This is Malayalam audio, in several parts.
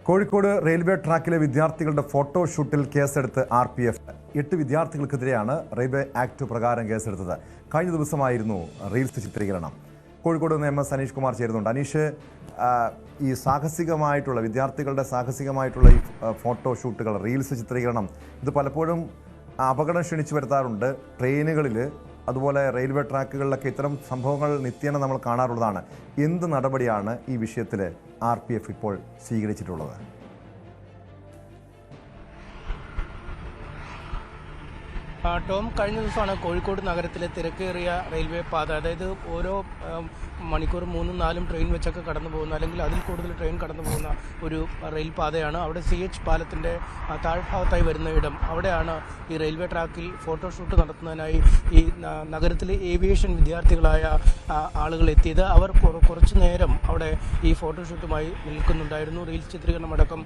കോഴിക്കോട് റെയിൽവേ ട്രാക്കിലെ വിദ്യാർത്ഥികളുടെ ഫോട്ടോഷൂട്ടിൽ കേസെടുത്ത് RPF 8 വിദ്യാർത്ഥികൾക്കെതിരെയാണ് റെയിൽവേ ആക്ട് പ്രകാരം കേസെടുത്തത്. കഴിഞ്ഞ ദിവസമായിരുന്നു റീൽസ് ചിത്രീകരണം. കോഴിക്കോട് നിന്ന് MS അനീഷ് കുമാർ ചേരുന്നുണ്ട്. അനീഷ്, ഈ സാഹസികമായിട്ടുള്ള വിദ്യാർത്ഥികളുടെ സാഹസികമായിട്ടുള്ള ഈ ഫോട്ടോഷൂട്ടുകൾ, റീൽസ് ചിത്രീകരണം, ഇത് പലപ്പോഴും അപകടം ക്ഷണിച്ചു വരുത്താറുണ്ട്. ട്രെയിനുകളിൽ, അതുപോലെ റെയിൽവേ ട്രാക്കുകളിലൊക്കെ ഇത്തരം സംഭവങ്ങൾ നിത്യേന നമ്മൾ കാണാറുള്ളതാണ്. എന്ത് നടപടിയാണ് ഈ വിഷയത്തിൽ RPF ഇപ്പോൾ സ്വീകരിച്ചിട്ടുള്ളത്? ടോം, കഴിഞ്ഞ ദിവസമാണ് കോഴിക്കോട് നഗരത്തിലെ തിരക്കേറിയ റെയിൽവേ പാത, അതായത് ഓരോ മണിക്കൂർ 3-4 ട്രെയിൻ വെച്ചൊക്കെ കടന്നു പോകുന്ന, അല്ലെങ്കിൽ അതിൽ കൂടുതൽ ട്രെയിൻ കടന്നു പോകുന്ന ഒരു റെയിൽ പാതയാണ്. അവിടെ CH പാലത്തിൻ്റെ താഴ്ഭാഗത്തായി വരുന്ന ഇടം, അവിടെയാണ് ഈ റെയിൽവേ ട്രാക്കിൽ ഫോട്ടോഷൂട്ട് നടത്തുന്നതിനായി ഈ നഗരത്തിലെ ഏവിയേഷൻ വിദ്യാർത്ഥികളായ ആളുകൾ എത്തിയത്. അവർ കുറച്ചു നേരം അവിടെ ഈ ഫോട്ടോഷൂട്ടുമായി നിൽക്കുന്നുണ്ടായിരുന്നു, റീൽസ് ചിത്രീകരണം അടക്കം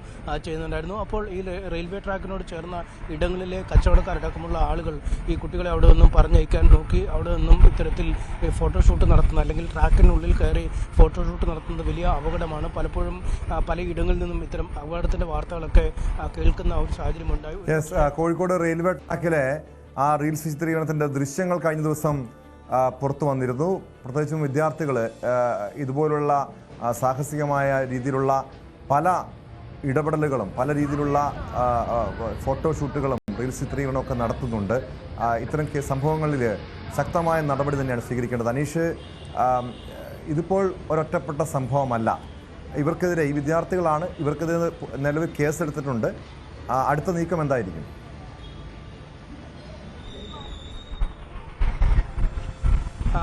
ചെയ്യുന്നുണ്ടായിരുന്നു. അപ്പോൾ ഈ റെയിൽവേ ട്രാക്കിനോട് ചേർന്ന ഇടങ്ങളിലെ കച്ചവടക്കാരടക്കമുള്ള ആളുകൾ ഈ കുട്ടികളെ അവിടെ നിന്നും പറഞ്ഞയക്കാൻ നോക്കി. അവിടെ നിന്നും ഇത്തരത്തിൽ ഫോട്ടോഷൂട്ട് നടത്തുന്ന, അല്ലെങ്കിൽ ട്രാക്കിനുള്ളിൽ കയറി ഫോട്ടോഷൂട്ട് നടത്തുന്നത് വലിയ അപകടമാണ്. പലപ്പോഴും പലയിടങ്ങളിൽ നിന്നും ഇത്തരം അപകടത്തിൻ്റെ വാർത്തകളൊക്കെ കേൾക്കുന്ന ഒരു സാഹചര്യമുണ്ടായി. കോഴിക്കോട് റെയിൽവേ ട്രാക്കിലെ ആ റീൽസ് ചിത്രീകരണത്തിൻ്റെ ദൃശ്യങ്ങൾ കഴിഞ്ഞ ദിവസം പുറത്തു വന്നിരുന്നു. പ്രത്യേകിച്ചും വിദ്യാർത്ഥികൾ ഇതുപോലുള്ള സാഹസികമായ രീതിയിലുള്ള പല ഇടപെടലുകളും, പല രീതിയിലുള്ള ഫോട്ടോഷൂട്ടുകളും റീൽസ് ചിത്രീകരണമൊക്കെ നടത്തുന്നുണ്ട്. ഇത്തരം സംഭവങ്ങളിൽ ശക്തമായ നടപടി തന്നെയാണ് സ്വീകരിക്കേണ്ടത്. അനീഷ്, ഇതിപ്പോൾ ഒരൊറ്റപ്പെട്ട സംഭവമല്ല. ഇവർക്കെതിരെ, ഈ വിദ്യാർത്ഥികളാണ്, ഇവർക്കെതിരെ നിലവിൽ കേസെടുത്തിട്ടുണ്ട്. അടുത്ത നീക്കം എന്തായിരിക്കും?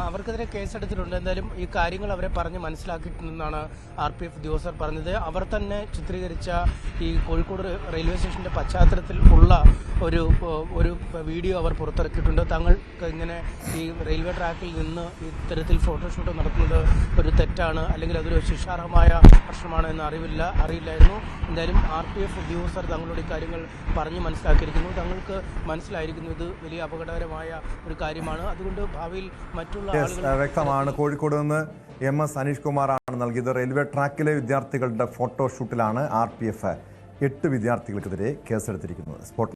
അവർക്കെതിരെ കേസെടുത്തിട്ടുണ്ട്. എന്തായാലും ഈ കാര്യങ്ങൾ അവരെ പറഞ്ഞ് മനസ്സിലാക്കിയിട്ടുണ്ടെന്നാണ് RPF ഉദ്യോഗസ്ഥർ പറഞ്ഞത്. അവർ തന്നെ ചിത്രീകരിച്ച ഈ കോഴിക്കോട് റെയിൽവേ സ്റ്റേഷൻ്റെ പശ്ചാത്തലത്തിൽ ഉള്ള ഒരു വീഡിയോ അവർ പുറത്തിറക്കിയിട്ടുണ്ട്. തങ്ങൾക്ക് ഇങ്ങനെ ഈ റെയിൽവേ ട്രാക്കിൽ നിന്ന് ഇത്തരത്തിൽ ഫോട്ടോഷൂട്ട് നടത്തുന്നത് ഒരു തെറ്റാണ്, അല്ലെങ്കിൽ അതൊരു ശിക്ഷാർഹമായ പ്രശ്നമാണ് എന്ന് അറിയില്ലായിരുന്നു. എന്തായാലും RPF ഉദ്യോഗസ്ഥർ തങ്ങളുടെ കാര്യങ്ങൾ പറഞ്ഞ് മനസ്സിലാക്കിയിരിക്കുന്നു. തങ്ങൾക്ക് മനസ്സിലായിരിക്കുന്നു ഇത് വലിയ അപകടകരമായ ഒരു കാര്യമാണ്. അതുകൊണ്ട് ഭാവിയിൽ വ്യക്തമാണ്. കോഴിക്കോട് നിന്ന് MS അനീഷ് കുമാറാണ് നൽകിയത്. റെയിൽവേ ട്രാക്കിലെ വിദ്യാർത്ഥികളുടെ ഫോട്ടോഷൂട്ടിലാണ് RPF 8 വിദ്യാർത്ഥികൾക്കെതിരെ കേസെടുത്തിരിക്കുന്നത്.